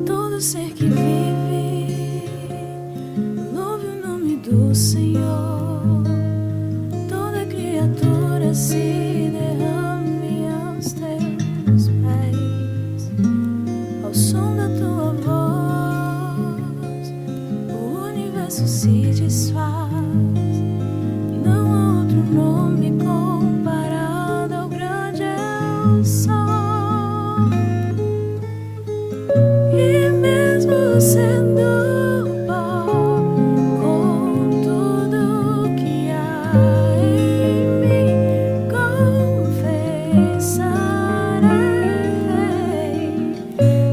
Todo ser que vive, louve o nome do Senhor. Toda criatura se derrame aos teus pés. Ao som da tua voz, o universo se desfaz. Não há outro nome comparado ao grande eu sou. E mesmo sendo pó, com tudo que há em mim, confessarei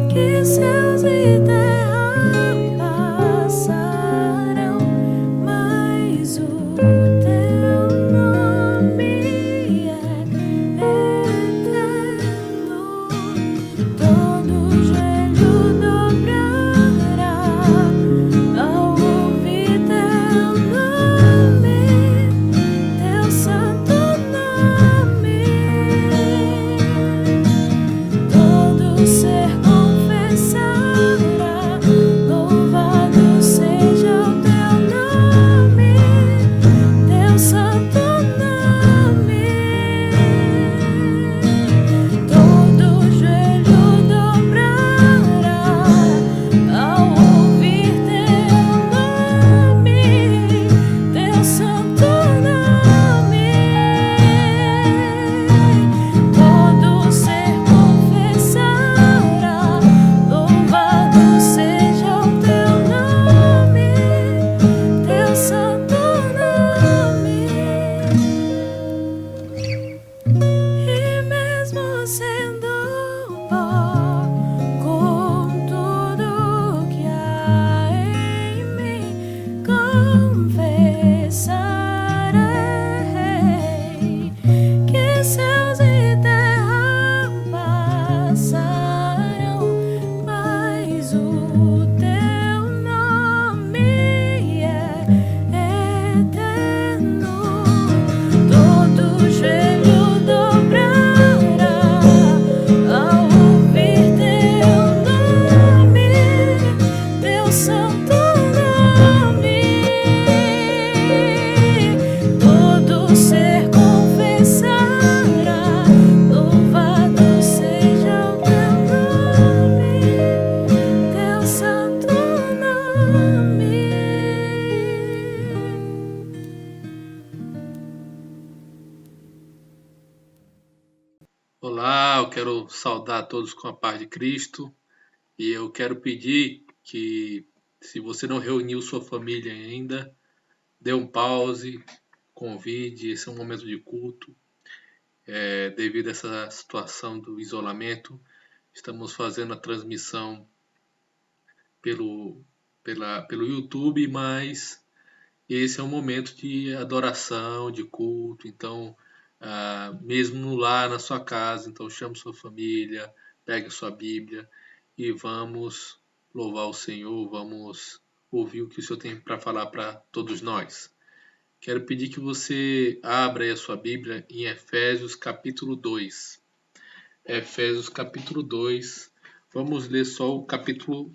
que céus e terra passarão, mas o teu nome é eterno. Todo joelho dobrará ao ouvir teu nome, teu santo nome. Todo ser confessará, louvado seja o teu nome, teu santo nome. Todo joelho dobrará ao ouvir teu nome, teu santo nome. Todo ser confessará, louvado seja o teu nome, teu santo nome. E mesmo sendo pó, com tudo que há em mim, confessarei que céus e terra passarão, mas o teu nome é eterno. Todo joelho dobrará ao ouvir teu nome, teu santo nome. Todo ser confessará, louvado seja o teu nome, teu santo nome. Olá, eu quero saudar todos com a paz de Cristo e eu quero pedir que, se você não reuniu sua família ainda, dê um pause, convide, esse é um momento de culto. Devido a essa situação do isolamento, estamos fazendo a transmissão pelo YouTube, mas esse é um momento de adoração, de culto, então, mesmo lá na sua casa, então chame sua família, pegue sua Bíblia e vamos louvar o Senhor, vamos ouvir o que o Senhor tem para falar para todos nós. Quero pedir que você abra aí a sua Bíblia em Efésios capítulo 2. Efésios capítulo 2. Vamos ler só o capítulo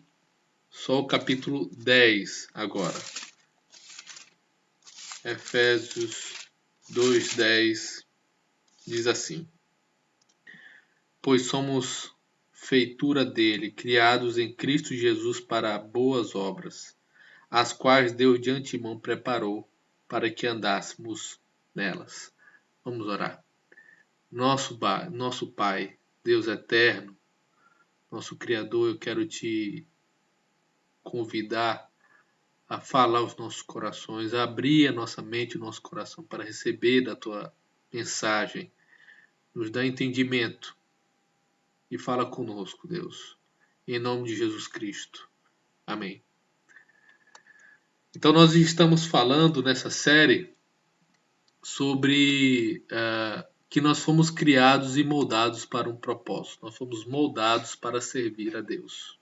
10 agora. Efésios 2:10 diz assim: Pois somos feitura dele, criados em Cristo Jesus para boas obras, as quais Deus de antemão preparou para que andássemos nelas. Vamos orar. Nosso Pai, Deus eterno, nosso Criador, eu quero te convidar a falar aos nossos corações, a abrir a nossa mente e o nosso coração para receber da tua mensagem. Nos dá entendimento e fala conosco, Deus. Em nome de Jesus Cristo. Amém. Então nós estamos falando nessa série sobre que nós fomos criados e moldados para um propósito. Nós fomos moldados para servir a Deus.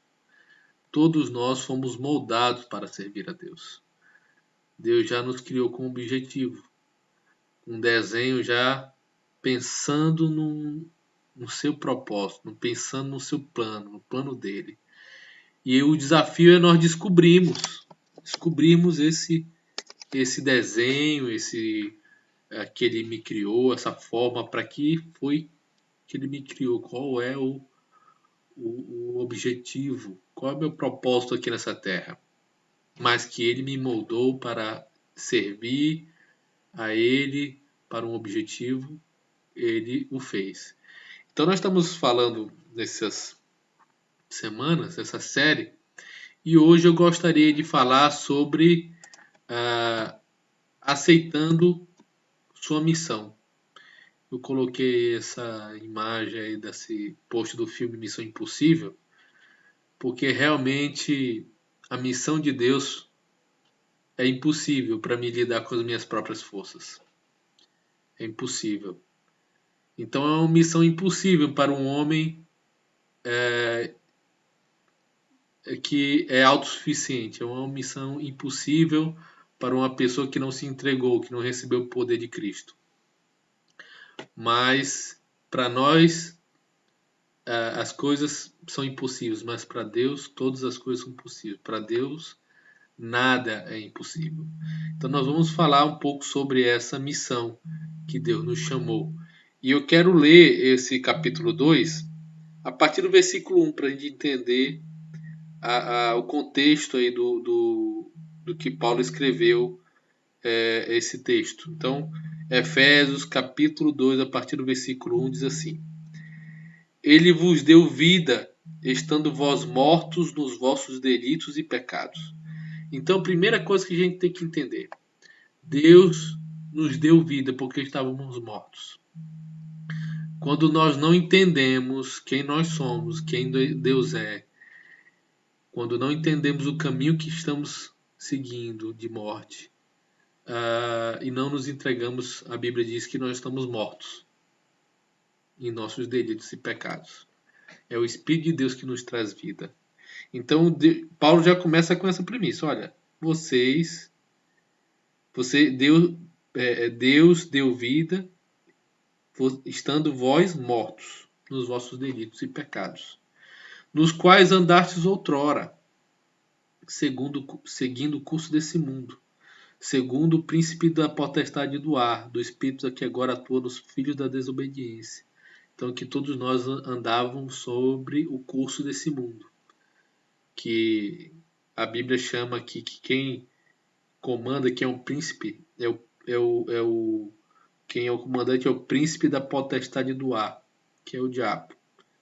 todos nós fomos moldados para servir a Deus. Deus já nos criou com um objetivo, um desenho já pensando no seu propósito, pensando no seu plano, no plano dele. E o desafio é nós descobrirmos esse desenho, que ele me criou, essa forma, para que foi que ele me criou, qual é o objetivo, qual é o meu propósito aqui nessa terra. Mas que ele me moldou para servir a ele, para um objetivo, ele o fez. Então nós estamos falando nessas semanas, essa série, e hoje eu gostaria de falar sobre aceitando sua missão. Eu coloquei essa imagem aí desse post do filme Missão Impossível, porque realmente a missão de Deus é impossível para mim lidar com as minhas próprias forças. É impossível. Então é uma missão impossível para um homem que é autossuficiente. É uma missão impossível para uma pessoa que não se entregou, que não recebeu o poder de Cristo. Mas para nós as coisas são impossíveis, mas para Deus todas as coisas são possíveis. Para Deus nada é impossível. Então nós vamos falar um pouco sobre essa missão que Deus nos chamou. E eu quero ler esse capítulo 2 a partir do versículo 1 para a gente entender o contexto aí do que Paulo escreveu esse texto. Então, Efésios capítulo 2, a partir do versículo 1, diz assim: Ele vos deu vida, estando vós mortos nos vossos delitos e pecados. Então, a primeira coisa que a gente tem que entender: Deus nos deu vida porque estávamos mortos. Quando nós não entendemos quem nós somos, quem Deus é, quando não entendemos o caminho que estamos seguindo de morte, e não nos entregamos, a Bíblia diz que nós estamos mortos em nossos delitos e pecados. É o Espírito de Deus que nos traz vida. Então, Paulo já começa com essa premissa. Olha, Deus deu vida, estando vós mortos nos vossos delitos e pecados, nos quais andastes outrora, seguindo o curso desse mundo, segundo o príncipe da potestade do ar, do espírito que agora atua nos filhos da desobediência. Então, que todos nós andávamos sobre o curso desse mundo, que a Bíblia chama aqui que quem comanda, quem é um príncipe, quem é o comandante é o príncipe da potestade do ar, que é o diabo.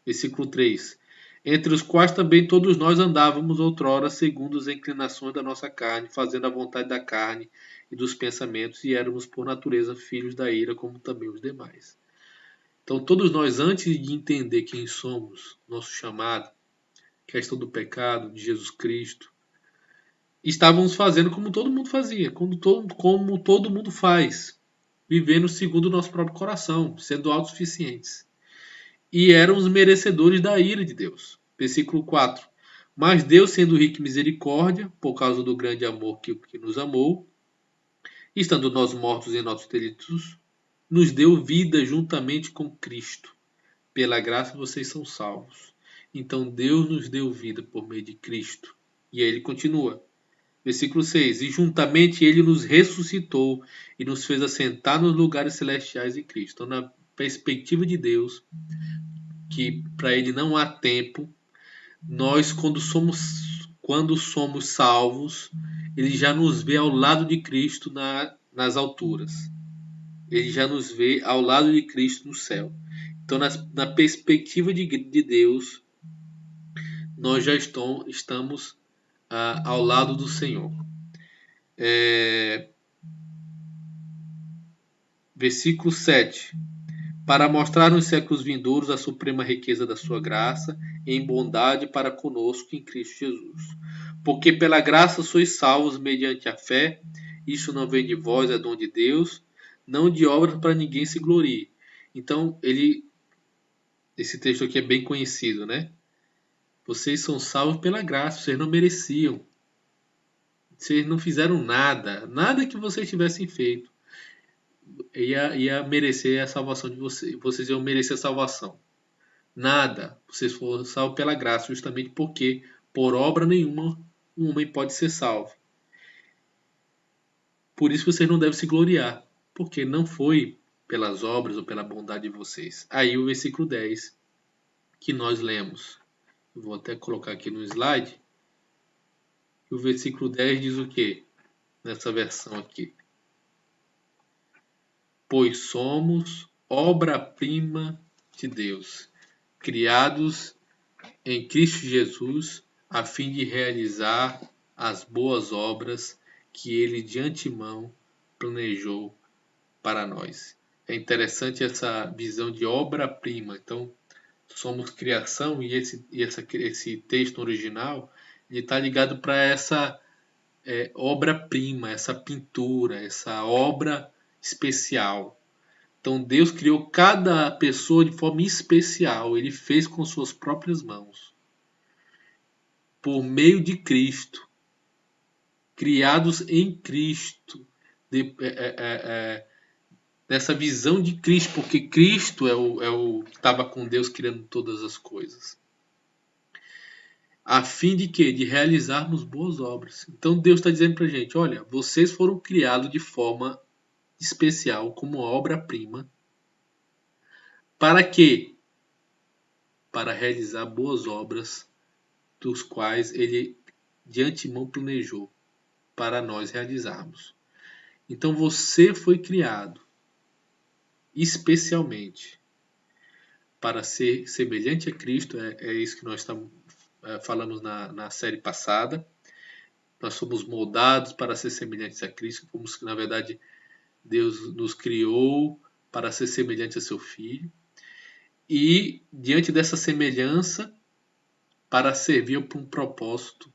Versículo 3. Entre os quais também todos nós andávamos outrora segundo as inclinações da nossa carne, fazendo a vontade da carne e dos pensamentos, e éramos por natureza filhos da ira, como também os demais. Então todos nós, antes de entender quem somos, nosso chamado, questão do pecado, de Jesus Cristo, estávamos fazendo como todo mundo fazia, como todo mundo faz, vivendo segundo o nosso próprio coração, sendo autossuficientes. E éramos merecedores da ira de Deus. Versículo 4. Mas Deus, sendo rico em misericórdia, por causa do grande amor que nos amou, estando nós mortos em nossos delitos, nos deu vida juntamente com Cristo. Pela graça vocês são salvos. Então Deus nos deu vida por meio de Cristo. E aí ele continua. Versículo 6. E juntamente ele nos ressuscitou e nos fez assentar nos lugares celestiais em Cristo. Então, na perspectiva de Deus, que para ele não há tempo, nós quando somos salvos, ele já nos vê ao lado de Cristo nas alturas. Ele já nos vê ao lado de Cristo no céu. Então, na perspectiva de Deus, nós já estamos ao lado do Senhor. Versículo 7. Para mostrar nos séculos vindouros a suprema riqueza da sua graça em bondade para conosco em Cristo Jesus. Porque pela graça sois salvos mediante a fé, isso não vem de vós, é dom de Deus, não de obras para ninguém se glorie. Então, esse texto aqui é bem conhecido, né? Vocês são salvos pela graça, vocês não mereciam. Vocês não fizeram nada, nada que vocês tivessem feito ia merecer a salvação de vocês. Vocês iam merecer a salvação. Nada. Vocês foram salvos pela graça, justamente porque por obra nenhuma um homem pode ser salvo. Por isso vocês não devem se gloriar, porque não foi pelas obras ou pela bondade de vocês. Aí o versículo 10 que nós lemos. Eu vou até colocar aqui no slide. O versículo 10 diz o quê? Nessa versão aqui. Pois somos obra-prima de Deus, criados em Cristo Jesus, a fim de realizar as boas obras que Ele de antemão planejou para nós. É interessante essa visão de obra-prima. Então, somos criação e esse texto original está ligado para essa obra-prima, essa pintura, essa obra especial. Então Deus criou cada pessoa de forma especial. Ele fez com suas próprias mãos. Por meio de Cristo. Criados em Cristo. Nessa visão de Cristo. Porque Cristo é o que estava com Deus criando todas as coisas. A fim de quê? De realizarmos boas obras. Então Deus está dizendo para a gente, olha, vocês foram criados de forma especial, como obra-prima. Para quê? Para realizar boas obras, dos quais Ele de antemão planejou para nós realizarmos. Então você foi criado especialmente para ser semelhante a Cristo. É isso que nós falamos na série passada. Nós somos moldados para ser semelhantes a Cristo, como se, na verdade, Deus nos criou para ser semelhante a seu Filho. E, diante dessa semelhança, para servir para um propósito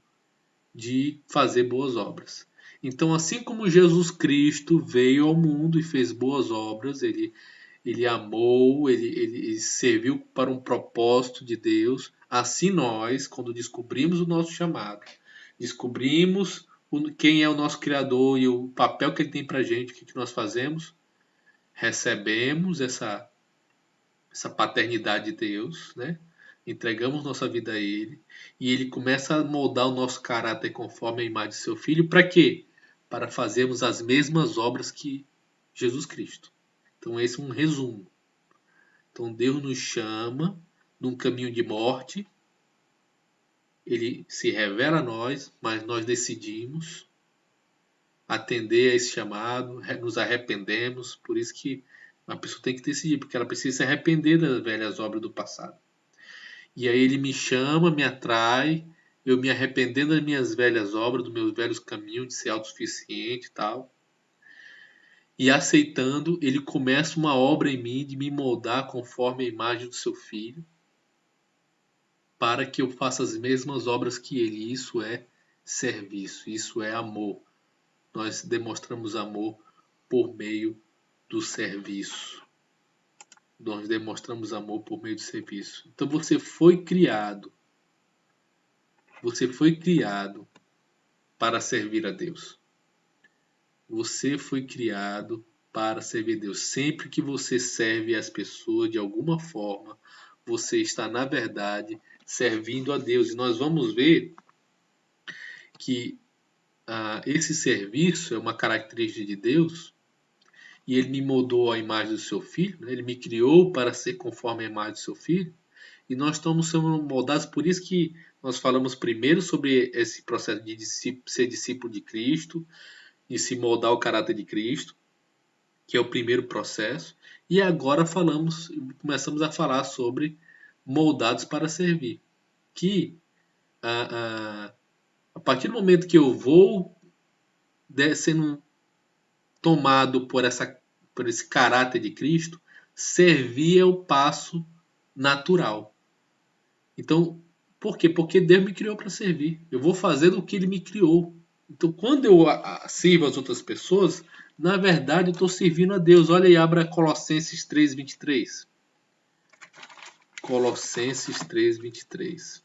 de fazer boas obras. Então, assim como Jesus Cristo veio ao mundo e fez boas obras, ele amou, ele serviu para um propósito de Deus, assim nós, quando descobrimos o nosso chamado, descobrimos quem é o nosso Criador e o papel que Ele tem para a gente, o que nós fazemos? Recebemos essa paternidade de Deus, né? Entregamos nossa vida a Ele e Ele começa a moldar o nosso caráter conforme a imagem de seu Filho. Para quê? Para fazermos as mesmas obras que Jesus Cristo. Então esse é um resumo. Então Deus nos chama num caminho de morte. Ele se revela a nós, mas nós decidimos atender a esse chamado, nos arrependemos. Por isso que a pessoa tem que decidir, porque ela precisa se arrepender das velhas obras do passado. E aí Ele me chama, me atrai, eu me arrependendo das minhas velhas obras, dos meus velhos caminhos de ser autossuficiente e tal. E aceitando, Ele começa uma obra em mim de me moldar conforme a imagem do seu Filho, para que eu faça as mesmas obras que Ele. Isso é serviço, isso é amor. Nós demonstramos amor por meio do serviço. Nós demonstramos amor por meio do serviço. Então você foi criado. Você foi criado para servir a Deus. Você foi criado para servir a Deus. Sempre que você serve as pessoas de alguma forma, você está, na verdade, servindo a Deus. E nós vamos ver que esse serviço é uma característica de Deus. E Ele me moldou à imagem do seu Filho. Né? Ele me criou para ser conforme a imagem do seu Filho. E nós estamos sendo moldados. Por isso que nós falamos primeiro sobre esse processo de ser discípulo de Cristo, de se moldar ao caráter de Cristo, que é o primeiro processo. E agora começamos a falar sobre moldados para servir. Que a partir do momento que eu vou sendo tomado por esse caráter de Cristo, servir é o passo natural. Então, por quê? Porque Deus me criou para servir. Eu vou fazer o que Ele me criou. Então, quando eu sirvo as outras pessoas, na verdade, eu estou servindo a Deus. Olha aí, abra Colossenses 3:23. Colossenses 3:23.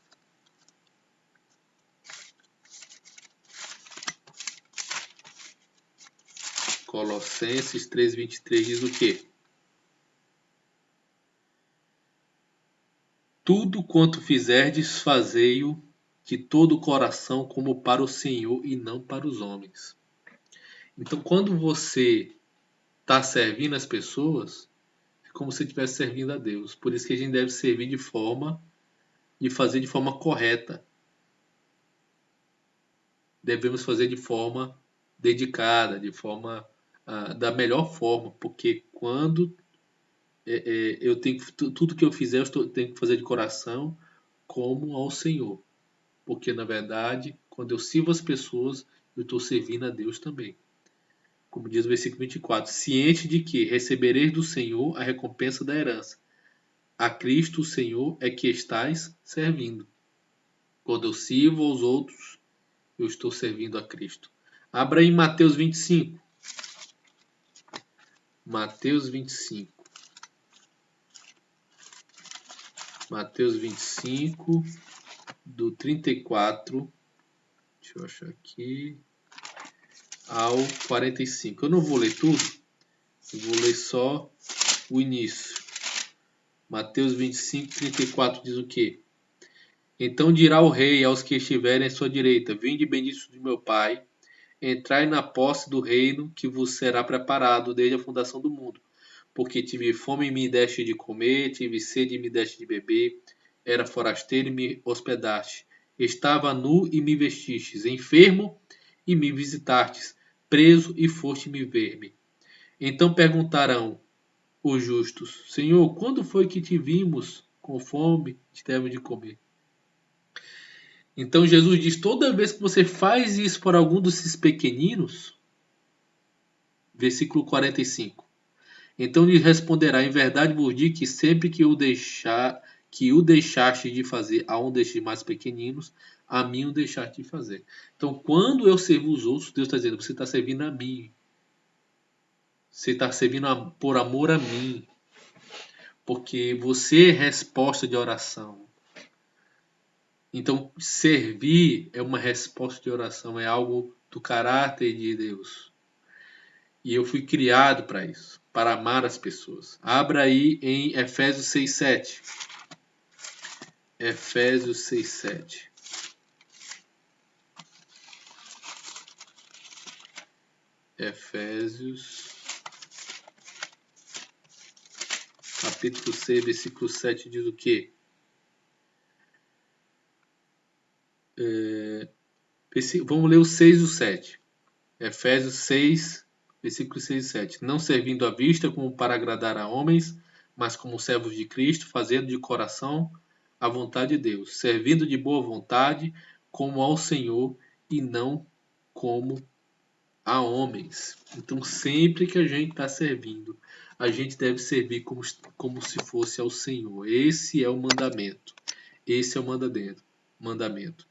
Colossenses 3:23 diz o quê? Tudo quanto fizerdes, fazei-o de todo o coração como para o Senhor e não para os homens. Então, quando você está servindo as pessoas, é como se estivesse servindo a Deus. Por isso que a gente deve servir de fazer de forma correta. Devemos fazer de forma dedicada, de forma da melhor forma, porque quando eu tenho tudo que eu fizer, tenho que fazer de coração como ao Senhor. Porque, na verdade, quando eu sirvo as pessoas, eu estou servindo a Deus também. Como diz o versículo 24, ciente de que recebereis do Senhor a recompensa da herança. A Cristo, o Senhor, é que estais servindo. Quando eu sirvo aos outros, eu estou servindo a Cristo. Abra em Mateus 25. Mateus 25. Mateus 25, do 34, deixa eu achar aqui, ao 45. Eu não vou ler tudo, eu vou ler só o início. Mateus 25, 34 diz o quê? Então dirá o rei aos que estiverem à sua direita, vinde benditos de meu Pai, entrai na posse do reino que vos será preparado desde a fundação do mundo. Porque tive fome e me deste de comer, tive sede e me deste de beber, era forasteiro e me hospedaste, estava nu e me vestistes, enfermo e me visitastes, preso e foste me ver-me. Então perguntarão os justos, Senhor, quando foi que te vimos com fome e te demos de comer? Então Jesus diz, toda vez que você faz isso por algum desses pequeninos, versículo 45, então lhe responderá, em verdade vos digo que sempre que o deixaste de fazer a um destes mais pequeninos, a mim o deixaste de fazer. Então, quando eu sirvo os outros, Deus está dizendo, você está servindo a mim. Você está servindo por amor a mim. Porque você é resposta de oração. Então, servir é uma resposta de oração, é algo do caráter de Deus. E eu fui criado para isso, para amar as pessoas. Abra aí em Efésios 6:7. Efésios 6:7. Efésios, capítulo 6, versículo 7 diz o quê? Vamos ler o 6 e o 7. Efésios 6, versículos 6 e 7. Não servindo à vista como para agradar a homens, mas como servos de Cristo, fazendo de coração a vontade de Deus, servindo de boa vontade como ao Senhor e não como a homens. Então, sempre que a gente está servindo, a gente deve servir como se fosse ao Senhor. Esse é o mandamento. Esse é o mandamento.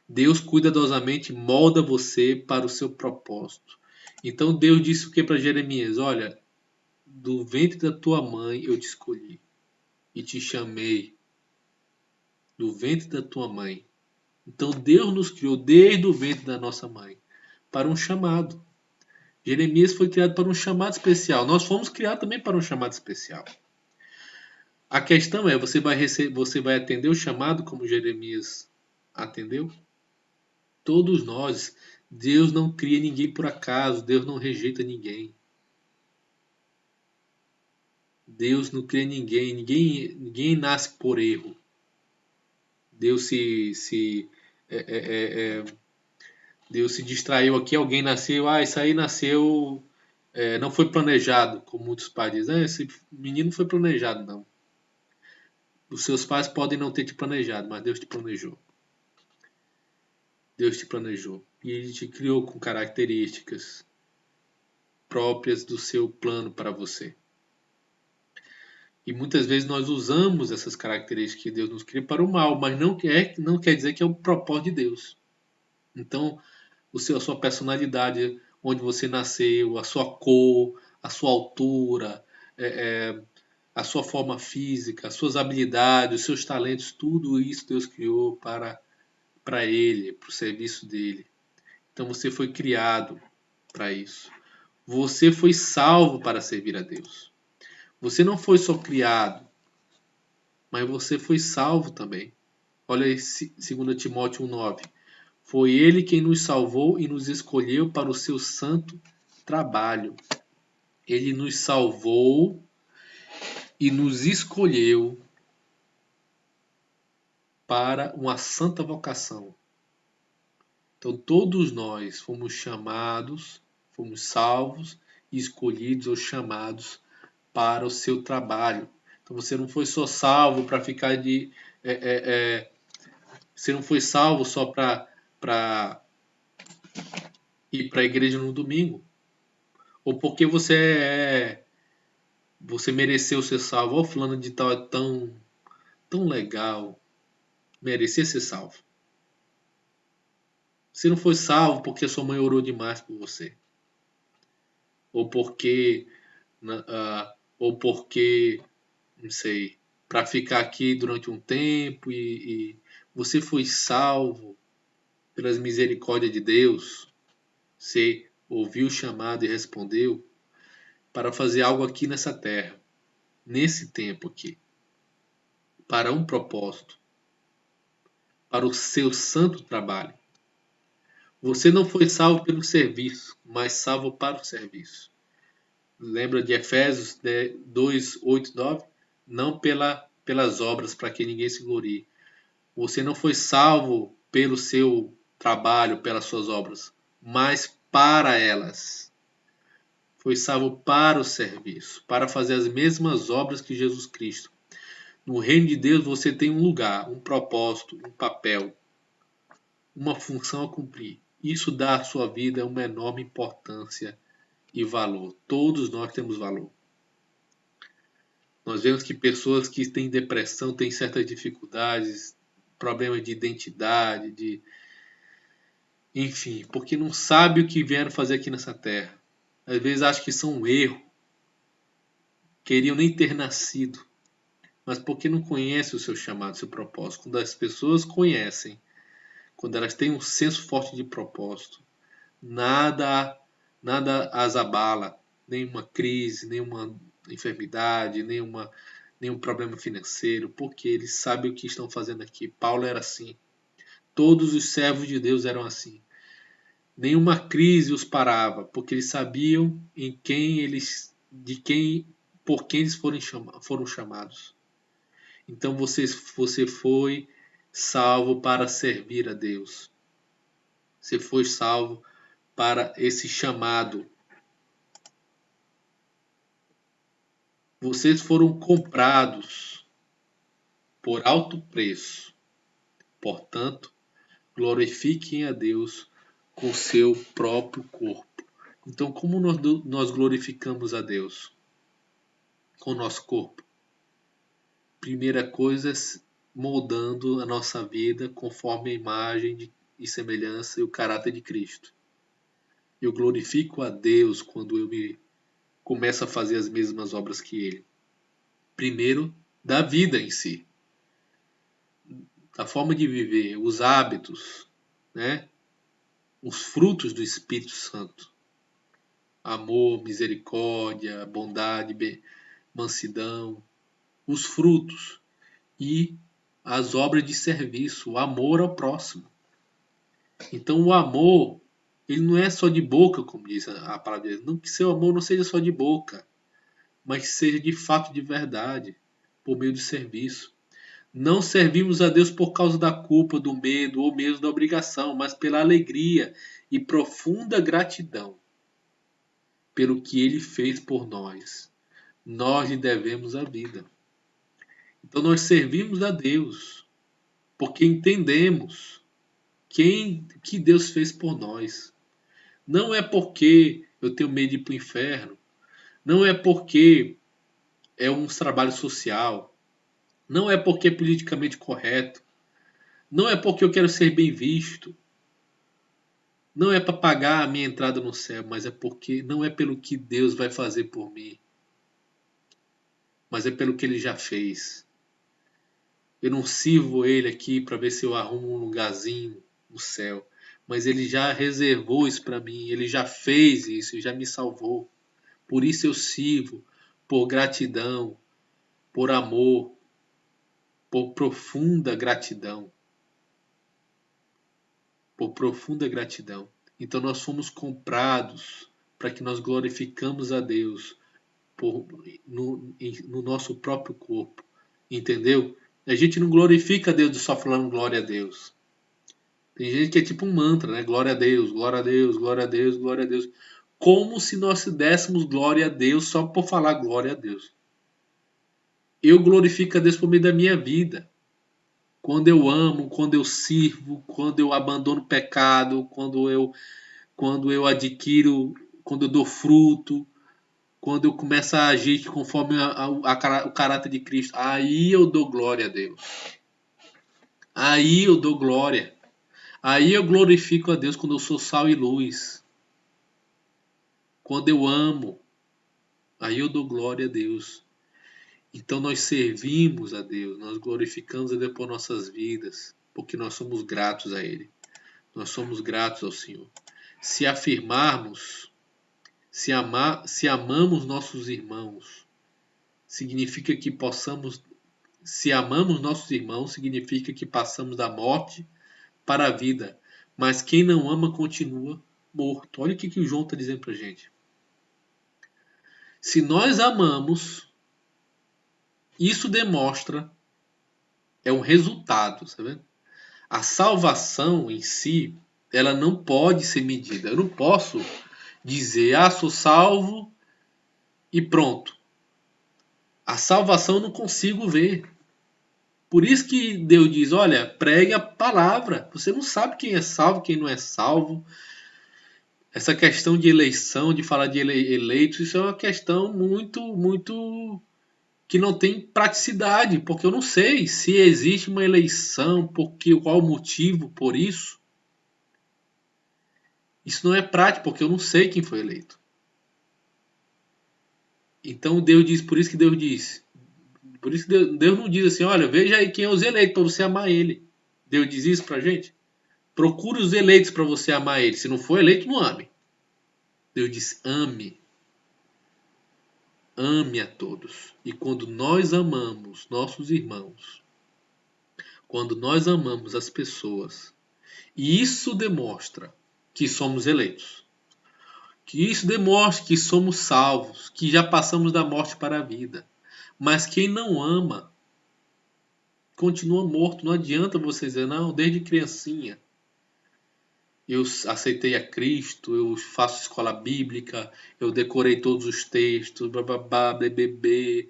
Deus cuidadosamente molda você para o seu propósito. Então Deus disse o que para Jeremias? Olha, do ventre da tua mãe eu te escolhi e te chamei. Do ventre da tua mãe. Então Deus nos criou desde o ventre da nossa mãe para um chamado. Jeremias foi criado para um chamado especial. Nós fomos criados também para um chamado especial. A questão é, você vai atender o chamado como Jeremias atendeu? Todos nós, Deus não cria ninguém por acaso, Deus não rejeita ninguém. Deus não cria ninguém nasce por erro. Deus Deus se distraiu aqui, alguém nasceu, isso aí nasceu, não foi planejado, como muitos pais dizem, esse menino não foi planejado, não. Os seus pais podem não ter te planejado, mas Deus te planejou. Deus te planejou. E Ele te criou com características próprias do seu plano para você. E muitas vezes nós usamos essas características que Deus nos cria para o mal, mas não quer dizer que é o propósito de Deus. Então, a sua personalidade, onde você nasceu, a sua cor, a sua altura, a sua forma física, as suas habilidades, os seus talentos, tudo isso Deus criou para Ele, para o serviço dele. Então você foi criado para isso. Você foi salvo para servir a Deus. Você não foi só criado, mas você foi salvo também. Olha aí, 2 Timóteo 1,9. Foi ele quem nos salvou e nos escolheu para o seu santo trabalho. Ele nos salvou e nos escolheu para uma santa vocação. Então todos nós fomos chamados, fomos salvos, escolhidos ou chamados para o seu trabalho. Então você não foi só salvo para ficar de... você não foi salvo só para ir para a igreja no domingo. Ou porque você mereceu ser salvo. Ó, fulano de tal é tão legal. Merecia ser salvo. Você não foi salvo porque sua mãe orou demais por você. Ou porque... não sei, para ficar aqui durante um tempo e você foi salvo pelas misericórdias de Deus. Você ouviu o chamado e respondeu para fazer algo aqui nessa terra, nesse tempo aqui, para um propósito, para o seu santo trabalho. Você não foi salvo pelo serviço, mas salvo para o serviço. Lembra de Efésios 2, 8, 9? Não pelas obras, para que ninguém se glorie. Você não foi salvo pelo seu trabalho, pelas suas obras, mas para elas. Foi salvo para o serviço, para fazer as mesmas obras que Jesus Cristo. No reino de Deus você tem um lugar, um propósito, um papel, uma função a cumprir. Isso dá à sua vida uma enorme importância e valor. Todos nós temos valor. Nós vemos que pessoas que têm depressão têm certas dificuldades, problemas de identidade, enfim, porque não sabem o que vieram fazer aqui nessa terra. Às vezes acham que são um erro, queriam nem ter nascido, mas porque não conhecem o seu chamado, o seu propósito. Quando as pessoas conhecem, quando elas têm um senso forte de propósito, nada as abala, nenhuma crise, nenhuma enfermidade, nenhum problema financeiro, porque eles sabem o que estão fazendo aqui. Paulo era assim. Todos os servos de Deus eram assim. Nenhuma crise os parava, porque eles sabiam por quem eles foram chamados. Então você foi salvo para servir a Deus. Você foi salvo para esse chamado. Vocês foram comprados por alto preço. Portanto, glorifiquem a Deus com seu próprio corpo. Então, como nós glorificamos a Deus? Com o nosso corpo. Primeira coisa, moldando a nossa vida conforme a imagem e semelhança e o caráter de Cristo. Eu glorifico a Deus quando eu começo a fazer as mesmas obras que Ele. Primeiro, da vida em si. Da forma de viver, os hábitos, né? Os frutos do Espírito Santo. Amor, misericórdia, bondade, mansidão. Os frutos. E as obras de serviço, o amor ao próximo. Então o amor, ele não é só de boca, como diz a palavra de Deus. Não que seu amor não seja só de boca, mas que seja de fato de verdade, por meio de serviço. Não servimos a Deus por causa da culpa, do medo ou mesmo da obrigação, mas pela alegria e profunda gratidão pelo que Ele fez por nós. Nós lhe devemos a vida. Então nós servimos a Deus porque entendemos que Deus fez por nós. Não é porque eu tenho medo de ir para o inferno. Não é porque é um trabalho social. Não é porque é politicamente correto. Não é porque eu quero ser bem visto. Não é para pagar a minha entrada no céu, mas é porque não é pelo que Deus vai fazer por mim, mas é pelo que Ele já fez. Eu não sirvo Ele aqui para ver se eu arrumo um lugarzinho no céu, mas Ele já reservou isso para mim, Ele já fez isso, já me salvou. Por isso eu sirvo, por gratidão, por amor, por profunda gratidão. Por profunda gratidão. Então nós fomos comprados para que nós glorificamos a Deus no nosso próprio corpo. Entendeu? A gente não glorifica a Deus só falando glória a Deus. Tem gente que é tipo um mantra, né? Glória a Deus, glória a Deus, glória a Deus, glória a Deus. Como se nós dessemos glória a Deus só por falar glória a Deus. Eu glorifico a Deus por meio da minha vida. Quando eu amo, quando eu sirvo, quando eu abandono o pecado, quando eu adquiro, quando eu dou fruto, quando eu começo a agir conforme o caráter de Cristo, aí eu dou glória a Deus. Aí eu dou glória. Aí eu glorifico a Deus quando eu sou sal e luz. Quando eu amo, aí eu dou glória a Deus. Então nós servimos a Deus, nós glorificamos a Deus por nossas vidas, porque nós somos gratos a Ele. Nós somos gratos ao Senhor. Se afirmarmos, se amamos nossos irmãos, significa que possamos. Se amamos nossos irmãos, significa que passamos da morte para a vida. Mas quem não ama continua morto. Olha o que o João está dizendo para a gente. Se nós amamos, isso demonstra, é um resultado, tá vendo? A salvação em si, ela não pode ser medida. Eu não posso dizer, sou salvo e pronto. A salvação eu não consigo ver. Por isso que Deus diz, olha, pregue a palavra. Você não sabe quem é salvo, quem não é salvo. Essa questão de eleição, de falar de eleitos, isso é uma questão muito que não tem praticidade, porque eu não sei se existe uma eleição, qual o motivo por isso. Isso não é prático, porque eu não sei quem foi eleito. Então Deus diz, por isso que Deus diz. Por isso que Deus não diz assim, olha, veja aí quem é os eleitos para você amar ele. Deus diz isso pra gente. Procure os eleitos para você amar ele. Se não for eleito, não ame. Deus diz, ame. Ame a todos. E quando nós amamos nossos irmãos, quando nós amamos as pessoas, e isso demonstra que somos eleitos. Que isso demonstra que somos salvos, que já passamos da morte para a vida. Mas quem não ama continua morto. Não adianta você dizer, não, desde criancinha eu aceitei a Cristo, eu faço escola bíblica, eu decorei todos os textos, BBB,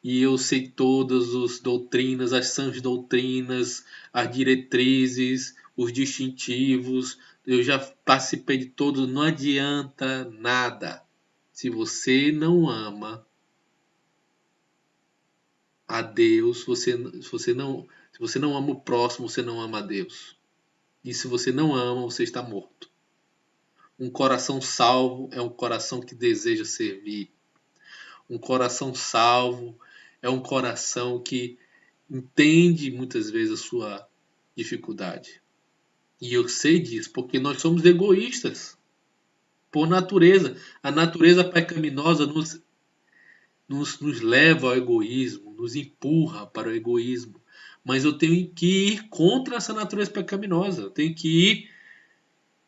e eu sei todas as doutrinas, as sãs doutrinas, as diretrizes, os distintivos, eu já participei de todos, não adianta nada. Se você não ama a Deus, se você não ama o próximo, você não ama a Deus. E se você não ama, você está morto. Um coração salvo é um coração que deseja servir. Um coração salvo é um coração que entende muitas vezes a sua dificuldade. E eu sei disso porque nós somos egoístas. Por natureza. A natureza pecaminosa nos leva ao egoísmo, nos empurra para o egoísmo. Mas eu tenho que ir contra essa natureza pecaminosa. Eu tenho que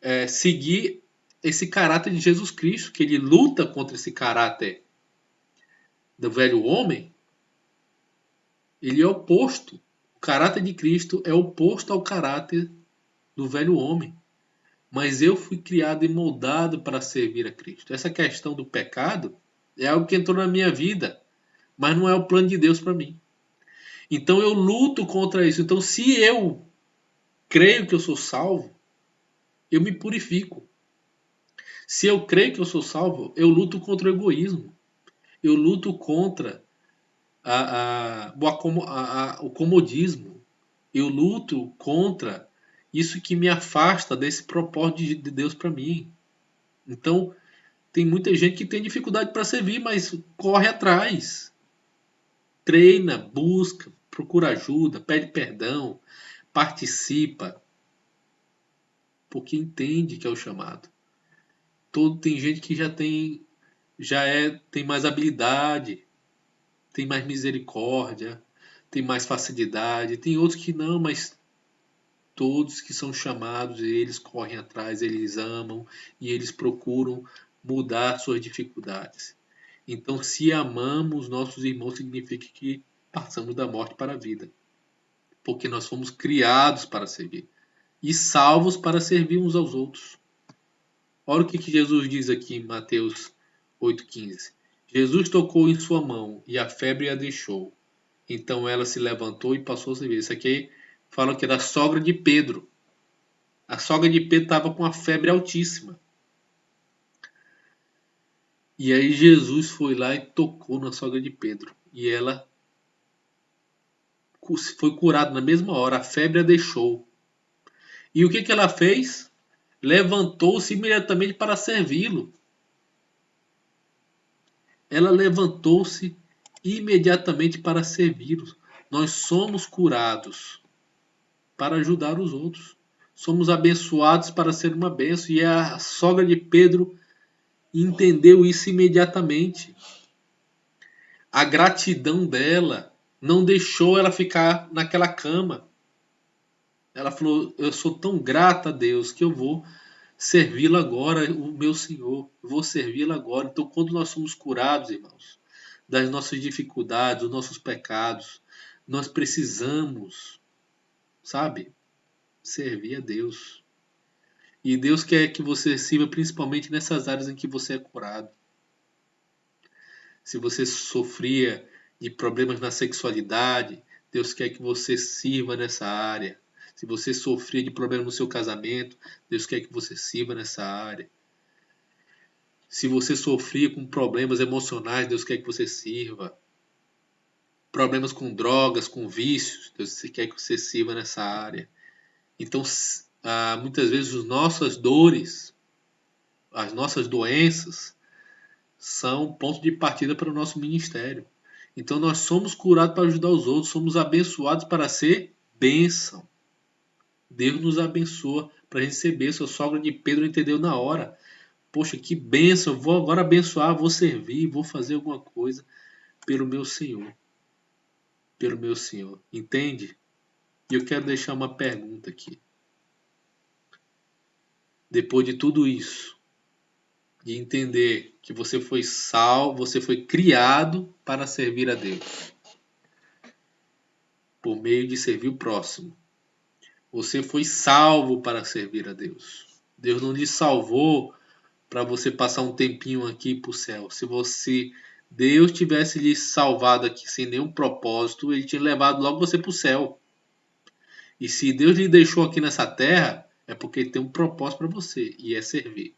ir seguir esse caráter de Jesus Cristo, que ele luta contra esse caráter do velho homem. Ele é oposto. O caráter de Cristo é oposto ao caráter do velho homem. Mas eu fui criado e moldado para servir a Cristo. Essa questão do pecado é algo que entrou na minha vida, mas não é o plano de Deus para mim. Então eu luto contra isso. Então se eu creio que eu sou salvo, eu me purifico. Se eu creio que eu sou salvo, eu luto contra o egoísmo. Eu luto contra o comodismo. Eu luto contra isso que me afasta desse propósito de Deus para mim. Então, tem muita gente que tem dificuldade para servir, mas corre atrás. Treina, busca, procura ajuda, pede perdão, participa. porque entende que é o chamado. Tem gente que tem mais habilidade, tem mais misericórdia, tem mais facilidade. Tem outros que não, mas todos que são chamados, eles correm atrás, eles amam e eles procuram mudar suas dificuldades. Então, se amamos nossos irmãos, significa que passamos da morte para a vida. Porque nós fomos criados para servir e salvos para servir uns aos outros. Olha o que Jesus diz aqui em Mateus 8,15. Jesus tocou em sua mão e a febre a deixou. Então ela se levantou e passou a servir. Isso aqui fala que é da sogra de Pedro. A sogra de Pedro estava com a febre altíssima. E aí Jesus foi lá e tocou na sogra de Pedro. E ela foi curada na mesma hora. A febre a deixou. E o que ela fez? Levantou-se imediatamente para servi-lo. Ela levantou-se imediatamente para servi-los. Nós somos curados para ajudar os outros. Somos abençoados para ser uma bênção. E a sogra de Pedro entendeu isso imediatamente. A gratidão dela não deixou ela ficar naquela cama. Ela falou, eu sou tão grata a Deus que eu vou servi-lo agora, o meu Senhor. Eu vou servi-lo agora. Então, quando nós somos curados, irmãos, das nossas dificuldades, dos nossos pecados, nós precisamos, sabe, servir a Deus. E Deus quer que você sirva principalmente nessas áreas em que você é curado. Se você sofria de problemas na sexualidade, Deus quer que você sirva nessa área. Se você sofria de problemas no seu casamento, Deus quer que você sirva nessa área. Se você sofria com problemas emocionais, Deus quer que você sirva. Problemas com drogas, com vícios, Deus quer que você sirva nessa área. Então, muitas vezes as nossas dores, as nossas doenças, são ponto de partida para o nosso ministério. Então nós somos curados para ajudar os outros, somos abençoados para ser bênção. Deus nos abençoa para a gente ser bênção. A sogra de Pedro entendeu na hora. Poxa, que bênção, eu vou agora abençoar, vou servir, vou fazer alguma coisa pelo meu Senhor. Pelo meu Senhor. Entende? E eu quero deixar uma pergunta aqui. Depois de tudo isso, de entender que você foi salvo, você foi criado para servir a Deus, por meio de servir o próximo. Você foi salvo para servir a Deus. Deus não lhe salvou para você passar um tempinho aqui para o céu. Se Deus tivesse lhe salvado aqui sem nenhum propósito, Ele tinha levado logo você para o céu. E se Deus lhe deixou aqui nessa terra, é porque Ele tem um propósito para você, e é servir.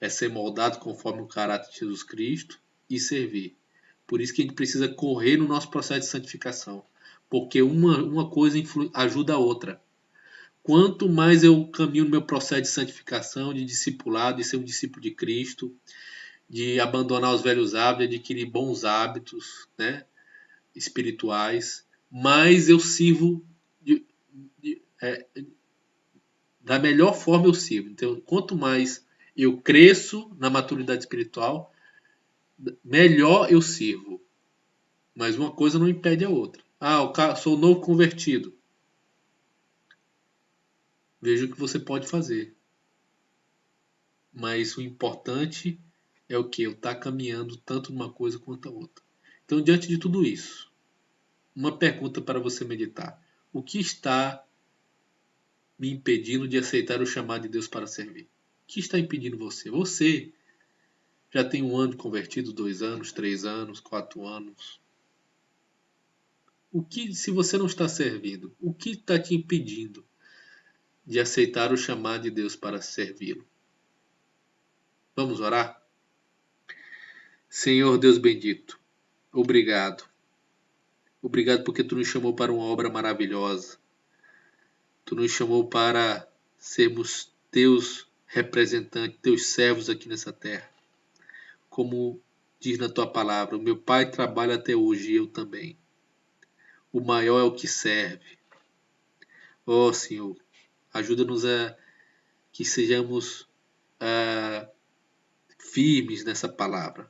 É ser moldado conforme o caráter de Jesus Cristo e servir. Por isso que a gente precisa correr no nosso processo de santificação. Porque uma coisa ajuda a outra. Quanto mais eu caminho no meu processo de santificação, de discipulado, de ser um discípulo de Cristo, de abandonar os velhos hábitos, de adquirir bons hábitos, né, espirituais, mais eu sirvo da melhor forma eu sirvo. Então, quanto mais eu cresço na maturidade espiritual, melhor eu sirvo. Mas uma coisa não impede a outra. Sou novo convertido. Veja o que você pode fazer. Mas o importante é o que? Eu estar caminhando tanto numa coisa quanto a outra. Então, diante de tudo isso, uma pergunta para você meditar. O que está me impedindo de aceitar o chamado de Deus para servir? O que está impedindo você? Você já tem 1 ano de convertido, 2 anos, 3 anos, 4 anos. Se você não está servindo, o que está te impedindo de aceitar o chamado de Deus para servi-lo? Vamos orar? Senhor Deus bendito, obrigado. Obrigado porque Tu nos chamou para uma obra maravilhosa. Tu nos chamou para sermos Teus representantes, Teus servos aqui nessa terra. Como diz na Tua palavra, o meu Pai trabalha até hoje e eu também. O maior é o que serve. Ó Senhor, ajuda-nos a que sejamos firmes nessa palavra.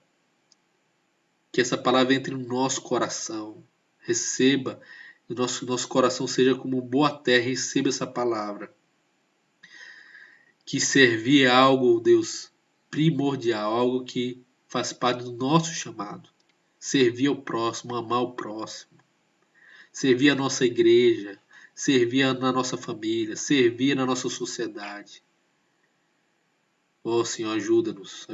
Que essa palavra entre no nosso coração. Receba, o nosso coração seja como boa terra, receba essa palavra. Que servir é algo, Deus, primordial, algo que faz parte do nosso chamado. Servir ao próximo, amar o próximo. Servir a nossa igreja, servir na nossa família, servir na nossa sociedade. Ó Senhor, ajuda-nos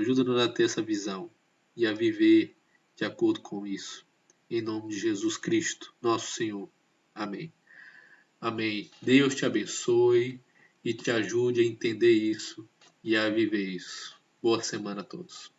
a ter essa visão e a viver de acordo com isso. Em nome de Jesus Cristo, nosso Senhor. Amém. Amém. Deus te abençoe e te ajude a entender isso e a viver isso. Boa semana a todos.